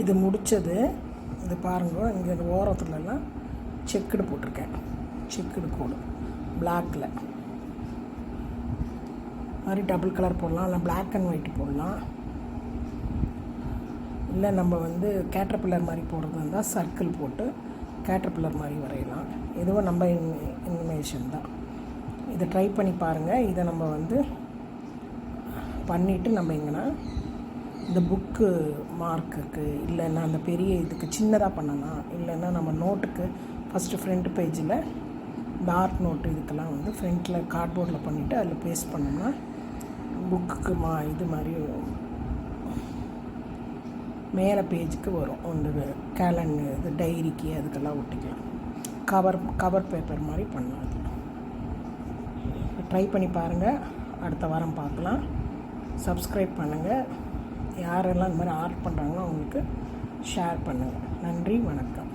இது முடித்தது. இது பாருங்கள், இங்கே இந்த ஓரத்துலலாம் செக்குடு போட்டிருக்கேன், செக்குடு கோடு பிளாக்கில். மாதிரி டபுள் கலர் போடலாம், இல்லை பிளாக் அண்ட் ஒயிட் போடலாம், இல்லை நம்ம வந்து கேட்டர்பில்லர் மாதிரி போடுறது இருந்தால் சர்க்கிள் போட்டு கேட்டர்பில்லர் மாதிரி வரையலாம். எதுவும் நம்ம இன்ஃபர்மேஷன் தான். இதை ட்ரை பண்ணி பாருங்கள். இதை நம்ம வந்து பண்ணிவிட்டு நம்ம எங்கன்னா இந்த புக்கு மார்க்குக்கு இல்லைன்னா அந்த பெரிய இதுக்கு சின்னதாக பண்ணலாம். இல்லைன்னா நம்ம நோட்டுக்கு ஃபஸ்ட்டு ஃப்ரண்ட் பேஜில் இந்த ஆர்ட் நோட்டு இதுக்கெல்லாம் வந்து ஃப்ரண்ட்டில் கார்ட்போர்டில் பண்ணிவிட்டு அதில் பேஸ்ட் பண்ணோம்னா புக்குக்கு இது மாதிரி மேலே பேஜுக்கு வரும். ஒரு கேலண்டர் இது டைரிக்கு அதுக்கெல்லாம் ஒட்டிக்கலாம். கவர் பேப்பர் மாதிரி பண்ணலாம். ட்ரை பண்ணி பாருங்கள். அடுத்த வாரம் பார்க்கலாம். சப்ஸ்கிரைப் பண்ணுங்கள். யாரெல்லாம் இந்த மாதிரி ஆர்ட் பண்ணுறாங்களோ அவங்களுக்கு ஷேர் பண்ணுங்கள். நன்றி, வணக்கம்.